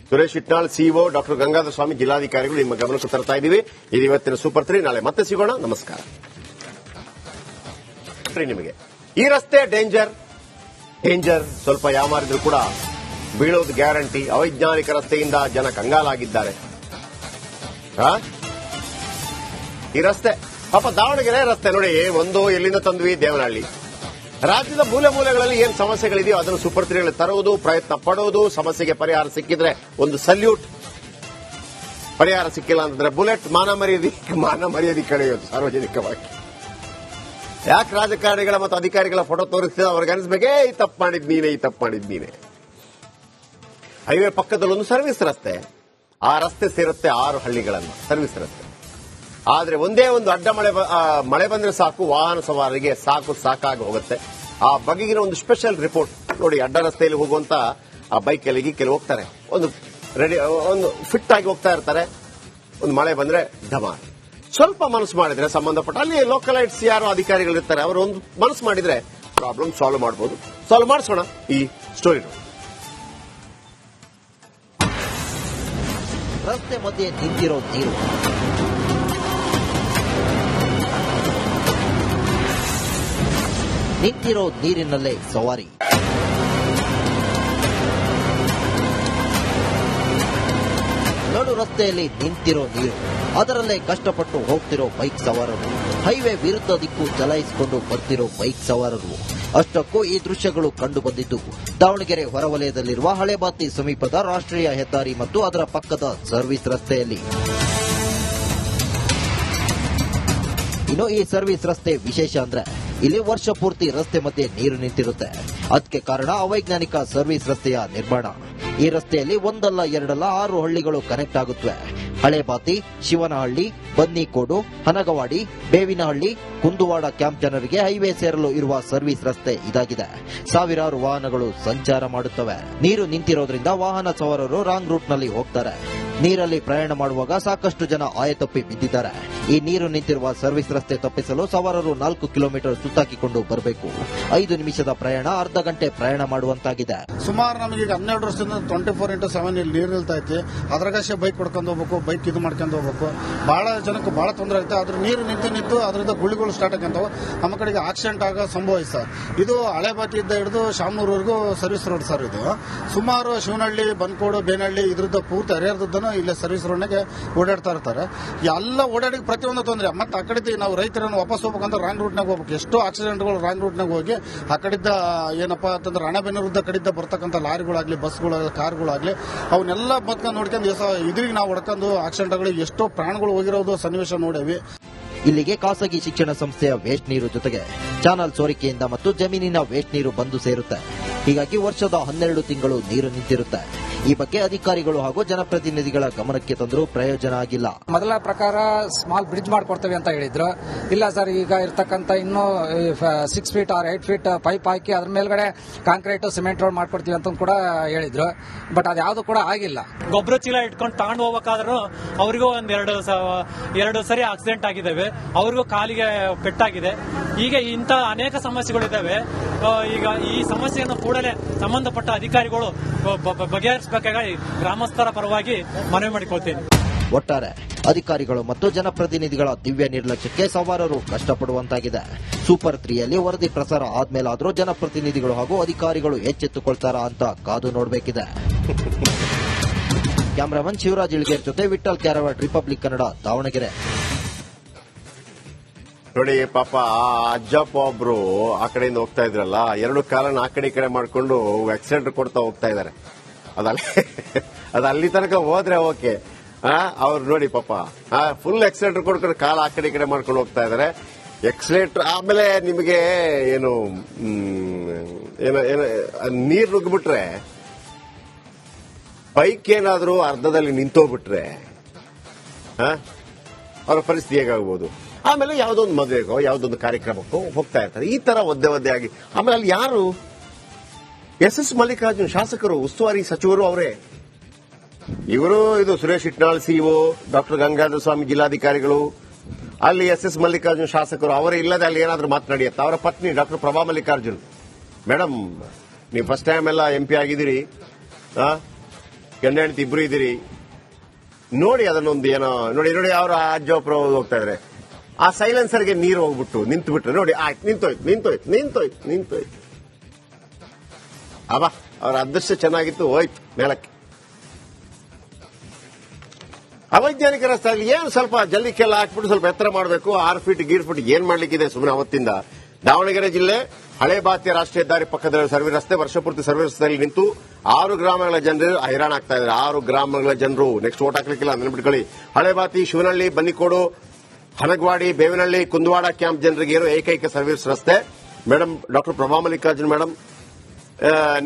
Suresh Itnal, CEO, doctor Gangadhara Swami, ಜಿಲ್ಲಾಧಿಕಾರಿಗಳು ನಿಮ್ಮ ಗಮನಕ್ಕೆ ತರ್ತಾ ಇದ್ದೀವಿ. ಇದು ಇವತ್ತಿನ ಸೂಪರ್ 3. ನಾಳೆ ಮತ್ತೆ ಸಿಗೋಣ. ನಮಸ್ಕಾರ. ನಿಮಗೆ ಈ ರಸ್ತೆ ಡೇಂಜರ್, ಸ್ವಲ್ಪ ಯಾಮಾರಿದ್ರು ಕೂಡ ಬೀಳೋದು ಗ್ಯಾರಂಟಿ. ಅವೈಜ್ಞಾನಿಕ ರಸ್ತೆಯಿಂದ ಜನ ಕಂಗಾಲಾಗಿದ್ದಾರೆ. ಈ ರಸ್ತೆ ಪಾಪ ದಾವಣಗೆರೆ ರಸ್ತೆ ನೋಡಿ, ಒಂದು ಎಲ್ಲಿಂದ ತಂದ್ವಿ, ದೇವನಹಳ್ಳಿ. ರಾಜ್ಯದ ಮೂಲೆಗಳಲ್ಲಿ ಏನ್ ಸಮಸ್ಯೆಗಳಿದೆಯೋ ಅದನ್ನು ಸೂಪರ್ 3ಗಳಲ್ಲಿ ತರುವುದು, ಪ್ರಯತ್ನ ಪಡೋದು, ಸಮಸ್ಯೆಗೆ ಪರಿಹಾರ ಸಿಕ್ಕಿದ್ರೆ ಒಂದು ಸಲ್ಯೂಟ್, ಪರಿಹಾರ ಸಿಕ್ಕಿಲ್ಲ ಅಂತಂದ್ರೆ ಬುಲೆಟ್. ಮಾನ ಮರ್ಯಾದೆ ಕಳೆಯೋದು ಸಾರ್ವಜನಿಕವಾಗಿ. ಯಾಕೆ ರಾಜಕಾರಣಿಗಳ ಮತ್ತು ಅಧಿಕಾರಿಗಳ ಫೋಟೋ ತೋರಿಸ್ತಿದ್ರೆ ಅವ್ರಿಗೆ ಅನಿಸ್ಬೇಕೇ ಈ ತಪ್ಪು ಮಾಡಿದ್ ನೀನೆ. ಹೈವೇ ಪಕ್ಕದಲ್ಲಿ ಒಂದು ಸರ್ವಿಸ್ ರಸ್ತೆ, ಆ ರಸ್ತೆ ಸೇರುತ್ತೆ 6 ಹಳ್ಳಿಗಳನ್ನು, ಸರ್ವಿಸ್ ರಸ್ತೆ. ಆದ್ರೆ ಒಂದೇ ಒಂದು ಅಡ್ಡ ಮಳೆ ಬಂದ್ರೆ ಸಾಕು, ವಾಹನ ಸವಾರರಿಗೆ ಸಾಕಾಗಿ ಹೋಗುತ್ತೆ. ಆ ಬಗೆಗಿನ ಒಂದು ಸ್ಪೆಷಲ್ ರಿಪೋರ್ಟ್ ನೋಡಿ. ಅಡ್ಡ ರಸ್ತೆಯಲ್ಲಿ ಹೋಗುವಂತ ಆ ಬೈಕಲ್ಲಿ ಕೆಲವು ಹೋಗ್ತಾರೆ, ಒಂದು ಫಿಟ್ ಆಗಿ ಹೋಗ್ತಾ ಇರ್ತಾರೆ. ಒಂದು ಮಳೆ ಬಂದ್ರೆ ಧಮಾರ್. ಸ್ವಲ್ಪ ಮನಸ್ಸು ಮಾಡಿದ್ರೆ ಸಂಬಂಧಪಟ್ಟ ಅಲ್ಲಿ ಲೋಕಲೈಟ್ಸ್ ಯಾರು ಅಧಿಕಾರಿಗಳಿರ್ತಾರೆ, ಅವರು ಒಂದು ಮನಸ್ಸು ಮಾಡಿದ್ರೆ ಪ್ರಾಬ್ಲಮ್ ಸಾಲ್ವ್ ಮಾಡಬಹುದು. ಸಾಲ್ವ್ ಮಾಡಿಸೋಣ ಈ ಸ್ಟೋರಿ. ರಸ್ತೆ ಮಧ್ಯೆ ನಿಂತಿರೋ ನೀರು, ನಿಂತಿರೋ ನೀರಿನಲ್ಲೇ ಸವಾರಿ. ನಡು ರಸ್ತೆಯಲ್ಲಿ ನಿಂತಿರೋ ನೀರು, ಅದರಲ್ಲೇ ಕಷ್ಟಪಟ್ಟು ಹೋಗ್ತಿರೋ ಬೈಕ್ ಸವಾರರು, ಹೈವೇ ವಿರುದ್ಧ ದಿಕ್ಕು ಚಲಾಯಿಸಿಕೊಂಡು ಬರ್ತಿರೋ ಬೈಕ್ ಸವಾರರು. ಅಷ್ಟಕ್ಕೂ ಈ ದೃಶ್ಯಗಳು ಕಂಡು ಬಂದಿದ್ದು ದಾವಣಗೆರೆ ಹೊರವಲಯದಲ್ಲಿರುವ ಹಳೆಬಾತಿ ಸಮೀಪದ ರಾಷ್ಟ್ರೀಯ ಹೆದ್ದಾರಿ ಮತ್ತು ಅದರ ಪಕ್ಕದ ಸರ್ವಿಸ್ ರಸ್ತೆಯಲ್ಲಿ. ಇನ್ನು ಈ ಸರ್ವಿಸ್ ರಸ್ತೆ ವಿಶೇಷ ಅಂದ್ರೆ ಇಲ್ಲಿ ವರ್ಷ ಪೂರ್ತಿ ರಸ್ತೆ ಮಧ್ಯೆ ನೀರು ನಿಂತಿರುತ್ತೆ. ಅದಕ್ಕೆ ಕಾರಣ ಅವೈಜ್ಞಾನಿಕ ಸರ್ವಿಸ್ ರಸ್ತೆಯ ನಿರ್ಮಾಣ. ಈ ರಸ್ತೆಯಲ್ಲಿ ಒಂದಲ್ಲ ಎರಡಲ್ಲ 6 ಹಳ್ಳಿಗಳು ಕನೆಕ್ಟ್ ಆಗುತ್ತವೆ. ಹಳೆಬಾತಿ, ಶಿವನಹಳ್ಳಿ, ಬನ್ನಿಕೋಡು, ಹನಗವಾಡಿ, ಬೇವಿನಹಳ್ಳಿ, ಕುಂದುವಾಡ ಕ್ಯಾಂಪ್ ಜನರಿಗೆ ಹೈವೇ ಸೇರಲು ಇರುವ ಸರ್ವಿಸ್ ರಸ್ತೆ ಇದಾಗಿದೆ. ಸಾವಿರಾರು ವಾಹನಗಳು ಸಂಚಾರ ಮಾಡುತ್ತವೆ. ನೀರು ನಿಂತಿರೋದ್ರಿಂದ ವಾಹನ ಸವಾರರು ರಾಂಗ್ ರೂಟ್ನಲ್ಲಿ ಹೋಗ್ತಾರೆ. ನೀರಲ್ಲಿ ಪ್ರಯಾಣ ಮಾಡುವಾಗ ಸಾಕಷ್ಟು ಜನ ಆಯತಪ್ಪಿ ಬಿದ್ದಿದ್ದಾರೆ. ಈ ನೀರು ನಿಂತಿರುವ ಸರ್ವಿಸ್ ರಸ್ತೆ ತಪ್ಪಿಸಲು ಸವಾರರು 4 ಕಿಲೋಮೀಟರ್ ಸುತ್ತಾಕಿಕೊಂಡು ಬರಬೇಕು. 5 ನಿಮಿಷದ ಪ್ರಯಾಣ ಅರ್ಧ ಗಂಟೆ ಪ್ರಯಾಣ ಮಾಡುವಂತಾಗಿದೆ. ಸುಮಾರು ನಮಗೆ 12 ವರ್ಷದಿಂದ 24x7 ಇಲ್ಲಿ ನೀರು ನಿಲ್ತಾ ಐತಿ. ಅದ್ರಾಗಷ್ಟೇ ಬೈಕ್ ಹೊಡ್ಕೊಂಡು ಹೋಗ್ಬೇಕು, ಬೈಕ್ ಇದು ಮಾಡ್ಕೊಂಡು ಹೋಗ್ಬೇಕು. ಬಹಳ ಜನಕ್ಕೆ ಬಹಳ ತೊಂದರೆ ಆಯ್ತು. ಅದ್ರ ನೀರು ನಿಂತು ಅದರಿಂದ ಗುಳಿಗಳು ಸ್ಟಾರ್ಟ್ ಆಗ್ತಾವೆ. ನಮ್ಮ ಕಡೆಗೆ ಆಕ್ಸಿಡೆಂಟ್ ಆಗೋ ಸಂಭವ ಐತೆ ಸರ್. ಇದು ಹಳೆಬಾತಿಯಿಂದ ಹಿಡಿದು ಶಾಮನೂರ್ವರೆಗೂ ಸರ್ವಿಸ್ ರೋಡ್ ಸರ್. ಇದು ಸುಮಾರು ಶಿವನಹಳ್ಳಿ, ಬನ್ಕೋಡು, ಬೇನಹಳ್ಳಿ ಇದ್ರದ್ದು ಪೂರ್ತಿ ಹರಿಹರದನ್ನು ಇಲ್ಲೇ ಸರ್ವಿಸ್ ರೋಡ್ನಾಗೆ ಓಡಾಡ್ತಾ ಇರ್ತಾರೆ. ಎಲ್ಲ ಓಡಾಡಿ ಪ್ರತಿಯೊಂದು ತೊಂದರೆ. ಮತ್ತೆ ಆ ಕಡೆ ನಾವು ರೈತರನ್ನು ವಾಪಸ್ ಹೋಗ್ಬೇಕಂದ್ರೆ ರಾಂಗ್ ರೂಟ್ನಾಗ ಹೋಗ್ಬೇಕು. ಎಷ್ಟೋ ಆಕ್ಸಿಡೆಂಟ್ಗಳು ರಾಂಗ್ ರೂಟ್ನಾಗ ಹೋಗಿ ಆ ಕಡೆಯಿಂದ ಏನಪ್ಪಾ ಅಂತಂದ್ರೆ ರಾಣೆಬೆನ್ನೂರದ ಕಡೆಯಿಂದ ಬರ್ತಕ್ಕಂಥ ಲಾರಿಗಳಾಗ್ಲಿ, ಬಸ್ಗಳಾಗಲಿ, ಕಾರ್ಗಳಾಗ್ಲಿ ಅವನ್ನೆಲ್ಲ ಬದುಕೊಂಡು ನೋಡ್ಕೊಂಡು ಇದ್ರಿಗೆ ನಾವು ಹೊಡ್ಕೊಂಡು ಆಕ್ಸಿಡೆಂಟ್ಗಳು ಎಷ್ಟೋ ಪ್ರಾಣಗಳು ಹೋಗಿರೋದು ಸನ್ನಿವೇಶ ನೋಡೇವಿ. ಇಲ್ಲಿಗೆ ಖಾಸಗಿ ಶಿಕ್ಷಣ ಸಂಸ್ಥೆಯ ವೇಸ್ಟ್ ನೀರು ಜೊತೆಗೆ ಚಾನಲ್ ಸೋರಿಕೆಯಿಂದ ಮತ್ತು ಜಮೀನಿನ ವೇಸ್ಟ್ ನೀರು ಬಂದು ಸೇರುತ್ತೆ. ಹೀಗಾಗಿ ವರ್ಷದ 12 ತಿಂಗಳು ನೀರು ನಿಂತಿರುತ್ತೆ. ಈ ಬಗ್ಗೆ ಅಧಿಕಾರಿಗಳು ಹಾಗೂ ಜನಪ್ರತಿನಿಧಿಗಳ ಗಮನಕ್ಕೆ ತಂದರೂ ಪ್ರಯೋಜನ ಆಗಿಲ್ಲ. ಮೊದಲ ಪ್ರಕಾರ ಸ್ಮಾಲ್ ಬ್ರಿಡ್ಜ್ ಮಾಡ್ಕೊಡ್ತೇವೆ ಅಂತ ಹೇಳಿದ್ರು. ಇಲ್ಲ ಸರ್, ಈಗ ಇರ್ತಕ್ಕಂಥ ಇನ್ನೂ 6 ಫೀಟ್ ಆರ್ 8 ಫೀಟ್ ಪೈಪ್ ಹಾಕಿ ಅದ್ರ ಮೇಲ್ಗಡೆ ಕಾಂಕ್ರೀಟ್ ಸಿಮೆಂಟ್ ರೋಡ್ ಮಾಡ್ಕೊಡ್ತೀವಿ ಅಂತ ಕೂಡ ಹೇಳಿದ್ರು. ಬಟ್ ಅದ್ಯಾವುದು ಕೂಡ ಆಗಿಲ್ಲ. ಗೊಬ್ಬರ ಚೀಲ ಇಟ್ಕೊಂಡು ತಗೊಂಡು ಹೋಗ್ಬೇಕಾದ್ರೂ ಅವ್ರಿಗೂ ಎರಡು ಸರಿ ಆಕ್ಸಿಡೆಂಟ್ ಆಗಿದ್ದಾವೆ. ಅವ್ರಿಗೂ ಕಾಲಿಗೆ ಪೆಟ್ಟಾಗಿದೆ. ಈಗ ಇಂಥ ಅನೇಕ ಸಮಸ್ಯೆಗಳಿದ್ದಾವೆ. ಈಗ ಈ ಸಮಸ್ಯೆಯನ್ನು ಕೂಡಲೇ ಸಂಬಂಧಪಟ್ಟ ಅಧಿಕಾರಿಗಳು ಬಗೆಹರಿಸಬೇಕಾಗಿ ಗ್ರಾಮಸ್ಥರ ಪರವಾಗಿ ಮನವಿ ಮಾಡಿಕೊಳ್ತೇನೆ. ಒಟ್ಟಾರೆ ಅಧಿಕಾರಿಗಳು ಮತ್ತು ಜನಪ್ರತಿನಿಧಿಗಳ ದಿವ್ಯ ನಿರ್ಲಕ್ಷ್ಯಕ್ಕೆ ಸವಾರರು ಕಷ್ಟಪಡುವಂತಾಗಿದೆ. ಸೂಪರ್ 3ಯಲ್ಲಿ ವರದಿ ಪ್ರಸಾರ ಆದ್ಮೇಲಾದ್ರೂ ಜನಪ್ರತಿನಿಧಿಗಳು ಹಾಗೂ ಅಧಿಕಾರಿಗಳು ಎಚ್ಚೆತ್ತುಕೊಳ್ತಾರಾ ಅಂತ ಕಾದು ನೋಡಬೇಕಿದೆ. ಕ್ಯಾಮರಾಮನ್ ಶಿವರಾಜ್ ಇಳ್ಗೇರ್ ಜೊತೆ ವಿಠಲ್ ಕ್ಯಾರವಾಡ್, ರಿಪಬ್ಲಿಕ್ ಕನ್ನಡ, ದಾವಣಗೆರೆ. ನೋಡಿ ಪಾಪ ಆ ಅಜ್ಜಪ್ಪ ಒಬ್ರು ಆ ಕಡೆಯಿಂದ ಹೋಗ್ತಾ ಇದ್ರಲ್ಲ, ಎರಡು ಕಾಲನ ಆ ಕಡೆ ಈ ಕಡೆ ಮಾಡ್ಕೊಂಡು ಆಕ್ಸಿಡೆಂಟ್ ಕೊಡ್ತಾ ಹೋಗ್ತಾ ಇದಾರೆ. ಅದು ಅಲ್ಲಿ ತನಕ ಹೋದ್ರೆ ಓಕೆ, ಅವ್ರು ನೋಡಿ ಪಾಪ ಫುಲ್ ಆಕ್ಸಿಡೆಂಟ್ ಕೊಡ್ಕೊಂಡು ಕಾಲ ಆ ಕಡೆ ಈ ಕಡೆ ಮಾಡ್ಕೊಂಡು ಹೋಗ್ತಾ ಇದಾರೆ. ಎಕ್ಸಲೇಟರ್ ಆಮೇಲೆ ನಿಮಗೆ ಏನು ನೀರು ನುಗ್ಗಿಬಿಟ್ರೆ, ಬೈಕ್ ಏನಾದ್ರೂ ಅರ್ಧದಲ್ಲಿ ನಿಂತೋಗ್ಬಿಟ್ರೆ ಅವರ ಪರಿಸ್ಥಿತಿ ಹೇಗಾಗ್ಬೋದು. ಆಮೇಲೆ ಯಾವುದೊಂದು ಮದುವೆಗೋ ಯಾವುದೊಂದು ಕಾರ್ಯಕ್ರಮಕ್ಕೋ ಹೋಗ್ತಾ ಇರ್ತಾರೆ, ಈ ತರ ಒದ್ದೆ ಆಗಿ. ಆಮೇಲೆ ಅಲ್ಲಿ ಯಾರು ಎಸ್ ಮಲ್ಲಿಕಾರ್ಜುನ್ ಶಾಸಕರು, ಉಸ್ತುವಾರಿ ಸಚಿವರು ಅವರೇ. ಇವರು ಇದು ಸುರೇಶ್ ಇಟ್ನಾಳ್ ಸಿಇಒ, ಡಾಕ್ಟರ್ ಗಂಗಾಧರ ಸ್ವಾಮಿ ಜಿಲ್ಲಾಧಿಕಾರಿಗಳು, ಅಲ್ಲಿ ಎಸ್ ಮಲ್ಲಿಕಾರ್ಜುನ್ ಶಾಸಕರು ಅವರೇ ಇಲ್ಲದೆ ಅಲ್ಲಿ ಏನಾದ್ರೂ ಮಾತನಾಡಿಯತ್ತ. ಅವರ ಪತ್ನಿ ಡಾಕ್ಟರ್ ಪ್ರಭಾ ಮಲ್ಲಿಕಾರ್ಜುನ್. ಮೇಡಮ್, ನೀವು ಫಸ್ಟ್ ಟೈಮ್ ಎಲ್ಲ MP ಆಗಿದ್ದೀರಿ, ಗಂಡ ಹೆಂಡತಿ ಇಬ್ರು ಇದ್ದೀರಿ, ನೋಡಿ ಅದನ್ನೊಂದು ಏನೋ ನೋಡಿ ಅವರ ಅಜ್ಜೊಬ್ರು ಹೋಗ್ತಾ ಇದ್ರೆ ಆ ಸೈಲೆನ್ಸರ್ಗೆ ನೀರು ಹೋಗ್ಬಿಟ್ಟು ನಿಂತು ಬಿಟ್ರೆ ನೋಡಿ, ಆಯ್ತು ನಿಂತೋಯ್ತು. ಅಬ್ಬಾ, ಅವರ ಅದೃಷ್ಟ ಚೆನ್ನಾಗಿತ್ತು, ಹೋಯ್ತು ಮೇಳಕ್ಕೆ. ಅವೈಜ್ಞಾನಿಕ ರಸ್ತೆಯಲ್ಲಿ ಏನು ಸ್ವಲ್ಪ ಜಲ್ಲಿಕೆಲ್ಲ ಹಾಕ್ಬಿಟ್ಟು ಸ್ವಲ್ಪ ಎತ್ತರ ಮಾಡಬೇಕು, 6 ಫೀಟ್ ಗೀರ್ ಫೀಟ್ ಏನ್ ಮಾಡ್ಲಿಕ್ಕಿದೆ ಸುಮ್ಮನೆ ಅವತ್ತಿಂದ. ದಾವಣಗೆರೆ ಜಿಲ್ಲೆ ಹಳೆ ಬಾತಿಯ ರಾಷ್ಟ್ರೀಯ ಹೆದ್ದಾರಿ ಪಕ್ಕದಲ್ಲಿ ಸರ್ವಿಸ್ ರಸ್ತೆ, ವರ್ಷಪೂರ್ತಿ ಸರ್ವಿಸ್ ರಸ್ತೆಯಲ್ಲಿ ನಿಂತು 6 ಗ್ರಾಮಗಳ ಜನರು ಹೈರಾಣ ಆಗ್ತಾ ಇದ್ದಾರೆ. 6 ಗ್ರಾಮಗಳ ಜನರು ನೆಕ್ಸ್ಟ್ ಓಟ್ ಹಾಕ್ಲಿಕ್ಕಿಲ್ಲ, ನೆನ್ಬಿಟ್ಕೊಳ್ಳಿ. ಹಳೆ ಬಾತಿ, ಶಿವನಹಳ್ಳಿ, ಬನ್ನಿಕೋಡು, ಹನಗವಾಡಿ, ಬೇವಿನಹಳ್ಳಿ, ಕುಂದವಾಡ ಕ್ಯಾಂಪ್ ಜನರಿಗೆ ಇರೋ ಏಕೈಕ ಸರ್ವಿಸ್ ರಸ್ತೆ. Madam, doctor Prabha Mallikarjun madam,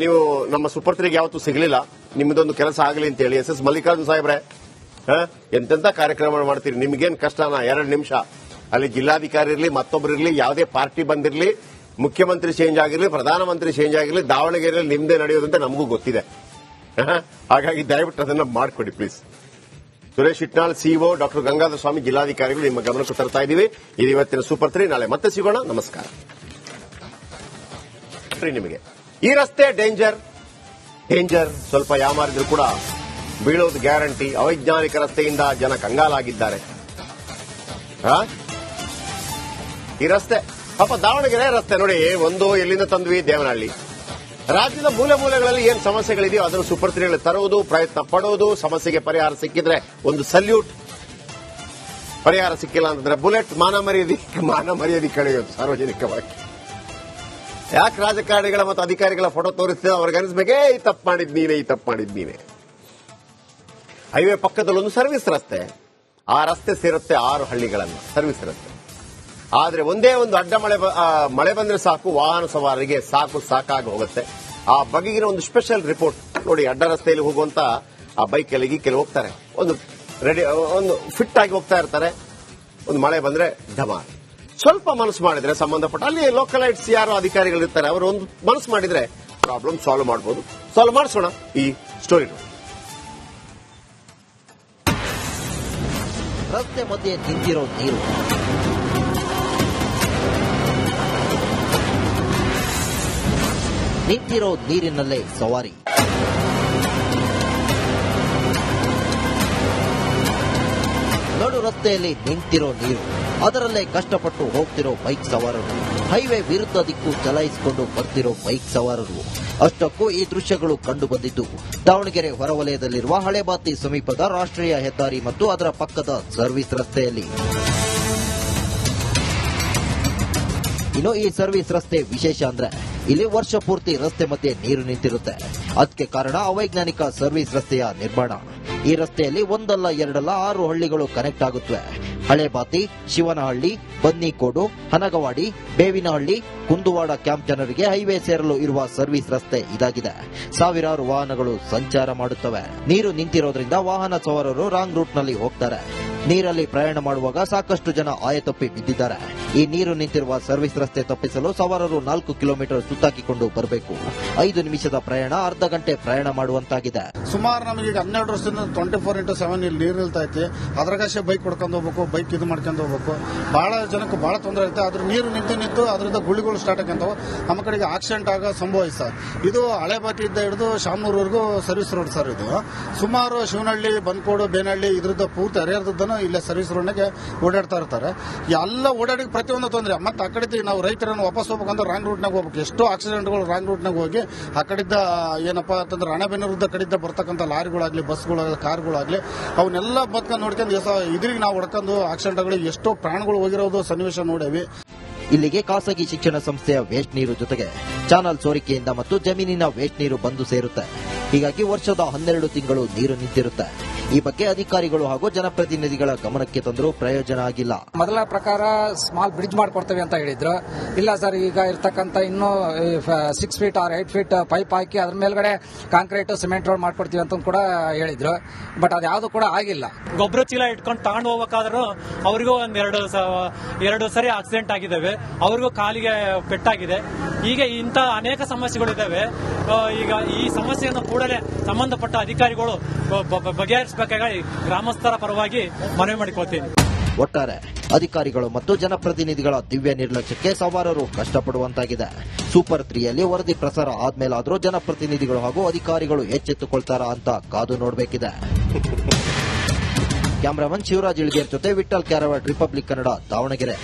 ನೀವು ನಮ್ಮ ಸುಪರ್ತ್ರಿಗೆ ಯಾವತ್ತೂ ಸಿಗಲಿಲ್ಲ, ನಿಮ್ಮದೊಂದು ಕೆಲಸ ಆಗಲಿ ಅಂತ ಹೇಳಿ. ಎಸ್ ಮಲ್ಲಿಕಾರ್ಜುನ್ ಸಾಹೇಬ್ರೆ, ಎಂತೆಂತ ಕಾರ್ಯಕ್ರಮ ಮಾಡ್ತೀರಿ, ನಿಮ್ಗೇನ್ ಕಷ್ಟನಾ? 2 ನಿಮಿಷ ಅಲ್ಲಿ ಜಿಲ್ಲಾಧಿಕಾರಿ ಇರಲಿ, ಮತ್ತೊಬ್ರು ಇರಲಿ, ಯಾವುದೇ ಪಾರ್ಟಿ ಬಂದಿರಲಿ, ಮುಖ್ಯಮಂತ್ರಿ ಚೇಂಜ್ ಆಗಿರಲಿ, ಪ್ರಧಾನಮಂತ್ರಿ ಚೇಂಜ್ ಆಗಿರಲಿ, ದಾವಣಗೆರೆಯಲ್ಲಿ ನಿಮ್ದೇ ನಡೆಯೋದಂತ ನಮಗೂ ಗೊತ್ತಿದೆ. ಹಾಗಾಗಿ ದಯವಿಟ್ಟು ಅದನ್ನ ಮಾಡಿಕೊಡಿ please. Suresh Itnal CEO, doctor Gangadhara Swami ಜಿಲ್ಲಾಧಿಕಾರಿಗಳು ನಿಮ್ಮ ಗಮನಕ್ಕೆ ತರ್ತಾ ಇದ್ದೀವಿ. ಇದು ಇವತ್ತಿನ ಸೂಪರ್ 3. ನಾಳೆ ಮತ್ತೆ ಸಿಗೋಣ. ನಮಸ್ಕಾರ. ನಿಮಗೆ ಈ ರಸ್ತೆ ಡೇಂಜರ್, ಸ್ವಲ್ಪ ಯಾಮಾರಿದ್ರು ಕೂಡ ಬೀಳೋದು ಗ್ಯಾರಂಟಿ. ಅವೈಜ್ಞಾನಿಕ ರಸ್ತೆಯಿಂದ ಜನ ಕಂಗಾಲಾಗಿದ್ದಾರೆ. ಈ ರಸ್ತೆ ಪಾಪ ದಾವಣಗೆರೆ ರಸ್ತೆ ನೋಡಿ, ಒಂದು ಎಲ್ಲಿಂದ ತಂದ್ವಿ, ದೇವನಹಳ್ಳಿ. ರಾಜ್ಯದ ಮೂಲೆಗಳಲ್ಲಿ ಏನ್ ಸಮಸ್ಯೆಗಳಿದೆಯೋ ಅದನ್ನು ಸೂಪರ್ 3 ತರುವುದು, ಪ್ರಯತ್ನ ಪಡೋದು. ಸಮಸ್ಯೆಗೆ ಪರಿಹಾರ ಸಿಕ್ಕಿದ್ರೆ ಒಂದು ಸಲ್ಯೂಟ್, ಪರಿಹಾರ ಸಿಕ್ಕಿಲ್ಲ ಅಂತಂದ್ರೆ ಬುಲೆಟ್. ಮಾನ ಮರ್ಯಾದೆ ಕಳೆಯೋದು ಸಾರ್ವಜನಿಕವಾಗಿ. ಯಾಕೆ ರಾಜಕಾರಣಿಗಳ ಮತ್ತು ಅಧಿಕಾರಿಗಳ ಫೋಟೋ ತೋರಿಸ್ತೀವಿ, ಅವ್ರಿಗೆ ಅನಿಸ್ಬೇಕೇ ಈ ತಪ್ಪು ಮಾಡಿದ್ ನೀನೆ. ಹೈವೇ ಪಕ್ಕದಲ್ಲಿ ಒಂದು ಸರ್ವಿಸ್ ರಸ್ತೆ, ಆ ರಸ್ತೆ ಸೇರುತ್ತೆ 6 ಹಳ್ಳಿಗಳನ್ನು, ಸರ್ವಿಸ್ ರಸ್ತೆ. ಆದ್ರೆ ಒಂದೇ ಒಂದು ಅಡ್ಡ ಮಳೆ ಬಂದ್ರೆ ಸಾಕು, ವಾಹನ ಸವಾರರಿಗೆ ಸಾಕಾಗಿ ಹೋಗುತ್ತೆ. ಆ ಬಗೆಗಿನ ಒಂದು ಸ್ಪೆಷಲ್ ರಿಪೋರ್ಟ್ ನೋಡಿ. ಅಡ್ಡ ರಸ್ತೆಯಲ್ಲಿ ಹೋಗುವಂತ ಆ ಬೈಕಲ್ಲಿ ಗೀಕಲ್ಲಿ ಹೋಗ್ತಾರೆ, ಒಂದು ಫಿಟ್ ಆಗಿ ಹೋಗ್ತಾ ಇರ್ತಾರೆ. ಒಂದು ಮಳೆ ಬಂದ್ರೆ ಧಮಾರ್. ಸ್ವಲ್ಪ ಮನಸ್ಸು ಮಾಡಿದ್ರೆ ಸಂಬಂಧಪಟ್ಟ ಅಲ್ಲಿ ಲೋಕಲೈಟ್ಸ್ ಯಾರು ಅಧಿಕಾರಿಗಳಿರ್ತಾರೆ, ಅವರು ಒಂದು ಮನಸ್ಸು ಮಾಡಿದ್ರೆ ಪ್ರಾಬ್ಲಮ್ ಸಾಲ್ವ್ ಮಾಡಬಹುದು. ಸಾಲ್ವ್ ಮಾಡಿಸೋಣ ಈ ಸ್ಟೋರಿ. ರಸ್ತೆ ಮಧ್ಯೆ ನಿಂತಿರೋ ನೀರು, ನಿಂತಿರೋ ನೀರಿನಲ್ಲೇ ಸವಾರಿ. ನಡು ರಸ್ತೆಯಲ್ಲಿ ನಿಂತಿರೋ ನೀರು, ಅದರಲ್ಲೇ ಕಷ್ಟಪಟ್ಟು ಹೋಗ್ತಿರೋ ಬೈಕ್ ಸವಾರರು, ಹೈವೇ ವಿರುದ್ಧ ದಿಕ್ಕು ಚಲಾಯಿಸಿಕೊಂಡು ಬರ್ತಿರೋ ಬೈಕ್ ಸವಾರರು. ಅಷ್ಟಕ್ಕೂ ಈ ದೃಶ್ಯಗಳು ಕಂಡು ಬಂದಿದ್ದು ದಾವಣಗೆರೆ ಹೊರವಲಯದಲ್ಲಿರುವ ಹಳೆಬಾತಿ ಸಮೀಪದ ರಾಷ್ಟ್ರೀಯ ಹೆದ್ದಾರಿ ಮತ್ತು ಅದರ ಪಕ್ಕದ ಸರ್ವಿಸ್ ರಸ್ತೆಯಲ್ಲಿ. ಇನ್ನು ಈ ಸರ್ವಿಸ್ ರಸ್ತೆ ವಿಶೇಷ ಅಂದ್ರೆ ಇಲ್ಲಿ ವರ್ಷ ಪೂರ್ತಿ ರಸ್ತೆ ಮಧ್ಯೆ ನೀರು ನಿಂತಿರುತ್ತೆ. ಅದಕ್ಕೆ ಕಾರಣ ಅವೈಜ್ಞಾನಿಕ ಸರ್ವಿಸ್ ರಸ್ತೆಯ ನಿರ್ಮಾಣ. ಈ ರಸ್ತೆಯಲ್ಲಿ ಒಂದಲ್ಲ ಎರಡಲ್ಲ 6 ಹಳ್ಳಿಗಳು ಕನೆಕ್ಟ್ ಆಗುತ್ತವೆ. ಹಳೆಬಾತಿ, ಶಿವನಹಳ್ಳಿ, ಬನ್ನಿಕೋಡು, ಹನಗವಾಡಿ, ಬೇವಿನಹಳ್ಳಿ, ಕುಂದುವಾಡ ಕ್ಯಾಂಪ್ ಜನರಿಗೆ ಹೈವೇ ಸೇರಲು ಇರುವ ಸರ್ವಿಸ್ ರಸ್ತೆ ಇದಾಗಿದೆ. ಸಾವಿರಾರು ವಾಹನಗಳು ಸಂಚಾರ ಮಾಡುತ್ತವೆ. ನೀರು ನಿಂತಿರೋದ್ರಿಂದ ವಾಹನ ಸವಾರರು ರಾಂಗ್ ರೂಟ್ನಲ್ಲಿ ಹೋಗ್ತಾರೆ. ನೀರಲ್ಲಿ ಪ್ರಯಾಣ ಮಾಡುವಾಗ ಸಾಕಷ್ಟು ಜನ ಆಯತಪ್ಪಿ ಬಿದ್ದಿದ್ದಾರೆ. ಈ ನೀರು ನಿಂತಿರುವ ಸರ್ವಿಸ್ ರಸ್ತೆ ತಪ್ಪಿಸಲು ಸವಾರರು 4 ಕಿಲೋಮೀಟರ್ ಸುತ್ತಾಕಿಕೊಂಡು ಬರಬೇಕು. 5 ನಿಮಿಷದ ಪ್ರಯಾಣ ಅರ್ಧ ಗಂಟೆ ಪ್ರಯಾಣ ಮಾಡುವಂತಾಗಿದೆ. ಸುಮಾರು ನಮಗೆ 12 ವರ್ಷದಿಂದ 24x7 ಇಲ್ಲಿ ನೀರು ನಿಲ್ತಾ ಐತಿ. ಅದ್ರಾಗಷ್ಟೇ ಬೈಕ್ ಹೊಡ್ಕೊಂಡು ಹೋಗ್ಬೇಕು, ಬೈಕ್ ಇದು ಮಾಡ್ಕೊಂಡು ಹೋಗ್ಬೇಕು. ಬಹಳ ಜನಕ್ಕೆ ಬಹಳ ತೊಂದರೆ ಐತೆ. ಅದ್ರ ನೀರು ನಿಂತು ಅದರಿಂದ ಗುಳಿಗಳು ಸ್ಟಾರ್ಟ್ ಆಗ್ಯಂತಾವ. ನಮ್ಮ ಕಡೆಗೆ ಆಕ್ಸಿಡೆಂಟ್ ಆಗೋ ಸಂಭವ ಐತೆ ಸರ್. ಇದು ಹಳೆಬಾತಿಯಿಂದ ಹಿಡಿದು ಶಾಮನೂರ್ವರೆಗೂ ಸರ್ವಿಸ್ ರೋಡ್ ಸರ್. ಇದು ಸುಮಾರು ಶಿವನಹಳ್ಳಿ, ಬನ್ಕೋಡು, ಬೇನಹಳ್ಳಿ ಇದ್ರದ್ದು ಪೂರ್ತಿ ಹರಿಹರದನ್ನು ಇಲ್ಲೇ ಸರ್ವಿಸ್ ರೋಡ್ನಾಗೆ ಓಡಾಡ್ತಾ ಇರ್ತಾರೆ. ಎಲ್ಲ ಓಡಾಡಿ ಪ್ರತಿಯೊಂದು ತೊಂದರೆ. ಮತ್ತೆ ಆ ಕಡೆ ನಾವು ರೈತರನ್ನು ವಾಪಸ್ ಹೋಗ್ಬೇಕಂದ್ರೆ ರಾಂಗ್ ರೂಟ್ನಾಗ ಹೋಗ್ಬೇಕು. ಎಷ್ಟೋ ಆಕ್ಸಿಡೆಂಟ್ಗಳು ರಾಂಗ್ ರೂಟ್ನಾಗ ಹೋಗಿ ಆ ಕಡೆಯಿಂದ ಏನಪ್ಪಾ ಅಂತಂದ್ರೆ ರಾಣೆಬೆನ್ನೂರದ ಕಡೆಯಿಂದ ಬರ್ತಕ್ಕಂಥ ಲಾರಿಗಳಾಗ್ಲಿ, ಬಸ್ಗಳಾಗಲಿ, ಕಾರ್ಗಳಾಗ್ಲಿ ಅವನ್ನೆಲ್ಲ ಬದುಕೊಂಡು ನೋಡ್ಕೊಂಡು ಇದ್ರಿಗೆ ನಾವು ಹೊಡ್ಕೊಂಡು ಆಕ್ಸಿಡೆಂಟ್ಗಳಿಗೆ ಎಷ್ಟೋ ಪ್ರಾಣಗಳು ಹೋಗಿರೋದು ಸನ್ನಿವೇಶ ನೋಡೇವಿ. ಇಲ್ಲಿಗೆ ಖಾಸಗಿ ಶಿಕ್ಷಣ ಸಂಸ್ಥೆಯ ವೇಸ್ಟ್ ನೀರು ಜೊತೆಗೆ ಚಾನಲ್ ಸೋರಿಕೆಯಿಂದ ಮತ್ತು ಜಮೀನಿನ ವೇಸ್ಟ್ ನೀರು ಬಂದು ಸೇರುತ್ತೆ. ಹೀಗಾಗಿ ವರ್ಷದ 12 ತಿಂಗಳು ನೀರು ನಿಂತಿರುತ್ತೆ. ಈ ಬಗ್ಗೆ ಅಧಿಕಾರಿಗಳು ಹಾಗೂ ಜನಪ್ರತಿನಿಧಿಗಳ ಗಮನಕ್ಕೆ ತಂದರೂ ಪ್ರಯೋಜನ ಆಗಿಲ್ಲ. ಮೊದಲ ಪ್ರಕಾರ ಸ್ಮಾಲ್ ಬ್ರಿಡ್ಜ್ ಮಾಡ್ಕೊಡ್ತೇವೆ ಅಂತ ಹೇಳಿದ್ರು. ಇಲ್ಲ ಸರ್, ಈಗ ಇರ್ತಕ್ಕಂಥ ಇನ್ನೂ 6 ಫೀಟ್ ಆರ್ 8 ಫೀಟ್ ಪೈಪ್ ಹಾಕಿ ಅದ್ರ ಮೇಲ್ಗಡೆ ಕಾಂಕ್ರೀಟ್ ಸಿಮೆಂಟ್ ರೋಡ್ ಮಾಡ್ಕೊಡ್ತೀವಿ ಅಂತ ಕೂಡ ಹೇಳಿದ್ರು. ಬಟ್ ಅದ್ಯಾವುದು ಕೂಡ ಆಗಿಲ್ಲ. ಗೊಬ್ಬರ ಚೀಲ ಇಟ್ಕೊಂಡು ತಗೊಂಡು ಹೋಗ್ಬೇಕಾದ್ರೂ ಅವ್ರಿಗೂ ಎರಡು ಸರಿ ಆಕ್ಸಿಡೆಂಟ್ ಆಗಿದ್ದಾವೆ. ಅವ್ರಿಗೂ ಕಾಲಿಗೆ ಪೆಟ್ಟಾಗಿದೆ. ಹೀಗೆ ಇಂಥ ಅನೇಕ ಸಮಸ್ಯೆಗಳಿದ್ದಾವೆ. ಈಗ ಈ ಸಮಸ್ಯೆಯನ್ನು ಕೂಡಲೇ ಸಂಬಂಧಪಟ್ಟ ಅಧಿಕಾರಿಗಳು ಬಗೆಹರಿಸಬೇಕಾಗಿ ಗ್ರಾಮಸ್ಥರ ಪರವಾಗಿ ಮನವಿ ಮಾಡಿಕೊಳ್ತೀನಿ. ಒಟ್ಟಾರೆ ಅಧಿಕಾರಿಗಳು ಮತ್ತು ಜನಪ್ರತಿನಿಧಿಗಳ ದಿವ್ಯ ನಿರ್ಲಕ್ಷ್ಯಕ್ಕೆ ಸವಾರರು ಕಷ್ಟಪಡುವಂತಾಗಿದೆ. ಸೂಪರ್ 3ಯಲ್ಲಿ ವರದಿ ಪ್ರಸಾರ ಆದ್ಮೇಲಾದ್ರೂ ಜನಪ್ರತಿನಿಧಿಗಳು ಹಾಗೂ ಅಧಿಕಾರಿಗಳು ಎಚ್ಚೆತ್ತುಕೊಳ್ತಾರಾ ಅಂತ ಕಾದು ನೋಡಬೇಕಿದೆ. ಕ್ಯಾಮರಾಮನ್ ಶಿವರಾಜ್ ಇಳ್ಗೇರ್ ಜೊತೆ ವಿಠಲ್ ಕ್ಯಾರವಾಡ್, ರಿಪಬ್ಲಿಕ್ ಕನ್ನಡ, ದಾವಣಗೆರೆ.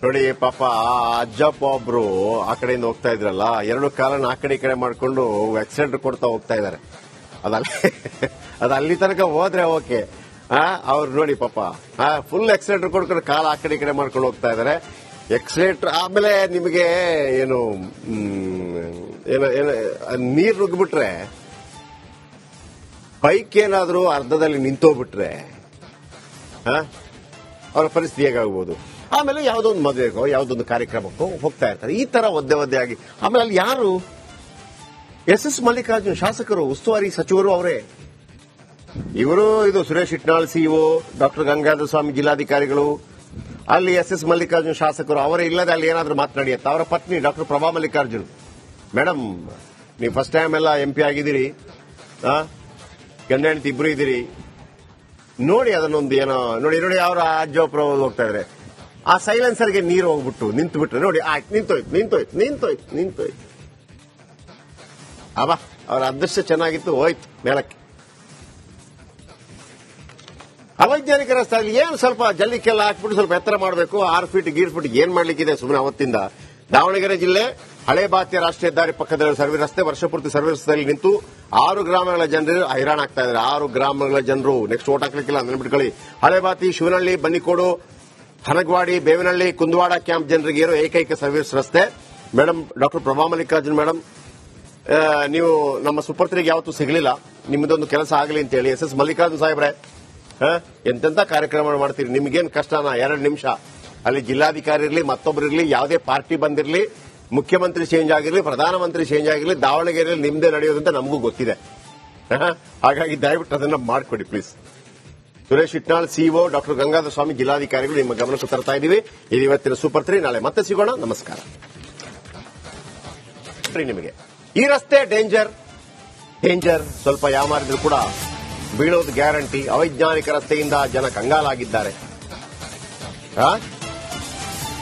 ನೋಡಿ ಪಾಪ ಆ ಅಜ್ಜಪ್ಪ ಒಬ್ರು ಆ ಕಡೆಯಿಂದ ಹೋಗ್ತಾ ಇದ್ರಲ್ಲ, 2 ಕಾಲನ್ನ ಆ ಕಡೆ ಈ ಕಡೆ ಮಾಡ್ಕೊಂಡು ಆಕ್ಸಿಡೆಂಟ್ ಕೊಡ್ತಾ ಹೋಗ್ತಾ ಇದಾರೆ. ಅದು ಅಲ್ಲಿ ತನಕ ಹೋದ್ರೆ ಓಕೆ. ಅವ್ರು ನೋಡಿ ಪಾಪ ಫುಲ್ ಆಕ್ಸಿಡೆಂಟ್ ಕೊಡ್ಕೊಂಡು ಕಾಲ ಆ ಕಡೆ ಈ ಕಡೆ ಮಾಡ್ಕೊಂಡು ಹೋಗ್ತಾ ಇದಾರೆ. ಎಕ್ಸಿಲೇಟರ್ ಆಮೇಲೆ ನಿಮಗೆ ಏನು ನೀರ್ ನುಗ್ಗಿಬಿಟ್ರೆ, ಬೈಕ್ ಏನಾದ್ರೂ ಅರ್ಧದಲ್ಲಿ ನಿಂತೋಗ್ಬಿಟ್ರೆ ಅವರ ಪರಿಸ್ಥಿತಿ ಹೇಗಾಗ್ಬೋದು. ಆಮೇಲೆ ಯಾವುದೋ ಒಂದು ಮದುವೆಗೋ ಯಾವುದೊಂದು ಕಾರ್ಯಕ್ರಮಕ್ಕೋ ಹೋಗ್ತಾ ಇರ್ತಾರೆ. ಈ ತರ ಒದ್ದೆ ಆಗಿ ಆಮೇಲೆ ಅಲ್ಲಿ ಯಾರು ಎಸ್ ಮಲ್ಲಿಕಾರ್ಜುನ್ ಶಾಸಕರು, ಉಸ್ತುವಾರಿ ಸಚಿವರು ಅವರೇ. ಇದು ಸುರೇಶ್ ಇಟ್ನಾಳ್ ಸಿಇಒ, ಡಾಕ್ಟರ್ ಗಂಗಾಧರ ಸ್ವಾಮಿ ಜಿಲ್ಲಾಧಿಕಾರಿಗಳು, ಅಲ್ಲಿ ಎಸ್ ಮಲ್ಲಿಕಾರ್ಜುನ್ ಶಾಸಕರು ಅವರೇ ಇಲ್ಲದೆ ಅಲ್ಲಿ ಏನಾದ್ರೂ ಮಾತನಾಡಿಯತ್ತ. ಅವರ ಪತ್ನಿ ಡಾಕ್ಟರ್ ಪ್ರಭಾ ಮಲ್ಲಿಕಾರ್ಜುನ್, ಮೇಡಮ್ ನೀವು ಫಸ್ಟ್ ಟೈಮ್ ಎಲ್ಲ MP ಆಗಿದ್ದೀರಿ, ಗಂಡ ಹೆಂಡತಿ ಇಬ್ರು ಇದ್ದೀರಿ, ನೋಡಿ ಅದನ್ನೊಂದು ಏನೋ ನೋಡಿ ಅವರ ಅಜ್ಜೋಪ್ರ ಹೋಗ್ತಾ ಇದ್ರೆ ಆ ಸೈಲೆನ್ಸರ್ಗೆ ನೀರು ಹೋಗ್ಬಿಟ್ಟು ನಿಂತು ಬಿಟ್ರೆ ನೋಡಿ, ನಿಂತೋಯ್ತು. ಅಬ್ಬಾ ಅವರ ಅದೃಷ್ಟ ಚೆನ್ನಾಗಿತ್ತು, ಹೋಯ್ತು ಮೇಲಕ್ಕೆ. ಅವೈಜ್ಞಾನಿಕ ರಸ್ತೆ ಏನು ಸ್ವಲ್ಪ ಜಲ್ಲಿಕ್ಕೆಲ್ಲ ಹಾಕ್ಬಿಟ್ಟು ಸ್ವಲ್ಪ ಎತ್ತರ ಮಾಡಬೇಕು. 6 ಫೀಟ್ ಗೀರ್ ಫೀಟ್ ಏನ್ ಮಾಡ್ಲಿಕ್ಕಿದೆ ಸುಮ್ಮನೆ. ಅವತ್ತಿಂದ ದಾವಣಗೆರೆ ಜಿಲ್ಲೆ ಹಳೆ ಬಾತಿಯ ರಾಷ್ಟ್ರೀಯ ಹೆದ್ದಾರಿ ಪಕ್ಕದಲ್ಲಿ ಸರ್ವಿಸ್ ರಸ್ತೆ ವರ್ಷಪೂರ್ತಿ ಸರ್ವಿಸ್ ರಸ್ತೆಯಲ್ಲಿ ನಿಂತು 6 ಗ್ರಾಮಗಳ ಜನರು ಹೈರಾಣ ಆಗ್ತಾ ಇದ್ದಾರೆ. 6 ಗ್ರಾಮಗಳ ಜನರು ನೆಕ್ಸ್ಟ್ ಓಟ್ ಹಾಕ್ಲಿಕ್ಕಿಲ್ಲ ನೆನ್ಬಿಟ್ಕೊಳ್ಳಿ. ಹಳೆ ಬಾತಿ, ಶಿವನಹಳ್ಳಿ, ಬನ್ನಿಕೋಡು, ಹನಗವಾಡಿ, ಬೇವಿನಹಳ್ಳಿ, ಕುಂದವಾಡ ಕ್ಯಾಂಪ್ ಜನರಿಗೆ ಇರೋ ಏಕೈಕ ಸರ್ವಿಸ್ ರಸ್ತೆ. Madam doctor Prabha Mallikarjun madam, ನೀವು ನಮ್ಮ ಸೂಪರ್ 3ಗೆ ಯಾವತ್ತೂ ಸಿಗಲಿಲ್ಲ, ನಿಮ್ಮದೊಂದು ಕೆಲಸ ಆಗಲಿ ಅಂತ ಹೇಳಿ ಎಸ್ ಮಲ್ಲಿಕಾರ್ಜುನ್ ಸಾಹೇಬ್ರೆ ಎಂತೆಂತ ಕಾರ್ಯಕ್ರಮ ಮಾಡ್ತೀರಿ. ನಿಮ್ಗೇನ್ ಕಷ್ಟನಾ? 2 ನಿಮಿಷ ಅಲ್ಲಿ ಜಿಲ್ಲಾಧಿಕಾರಿ ಇರಲಿ, ಮತ್ತೊಬ್ಬರಿರ್ಲಿ, ಯಾವುದೇ ಪಾರ್ಟಿ ಬಂದಿರಲಿ, ಮುಖ್ಯಮಂತ್ರಿ ಚೇಂಜ್ ಆಗಿರಲಿ, ಪ್ರಧಾನಮಂತ್ರಿ ಚೇಂಜ್ ಆಗಿರಲಿ, ದಾವಣಗೆರೆಯಲ್ಲಿ ನಿಮ್ದೇ ನಡೆಯೋದಂತ ನಮಗೂ ಗೊತ್ತಿದೆ. ಹಾಗಾಗಿ ದಯವಿಟ್ಟು ಅದನ್ನ ಮಾಡಿಕೊಡಿ please. Suresh Itnal CEO, doctor Gangadhara Swami ಜಿಲ್ಲಾಧಿಕಾರಿಗಳು ನಿಮ್ಮ ಗಮನಕ್ಕೆ ತರ್ತಾ ಇದ್ದೀವಿ. ಇದು ಇವತ್ತಿನ ಸೂಪರ್ 3. ನಾಳೆ ಮತ್ತೆ ಸಿಗೋಣ. ನಮಸ್ಕಾರ. ನಿಮಗೆ ಈ ರಸ್ತೆ ಡೇಂಜರ್, ಸ್ವಲ್ಪ ಯಾಮಾರಿದ್ರು ಕೂಡ ಬೀಳೋದು ಗ್ಯಾರಂಟಿ. ಅವೈಜ್ಞಾನಿಕ ರಸ್ತೆಯಿಂದ ಜನ ಕಂಗಾಲಾಗಿದ್ದಾರೆ.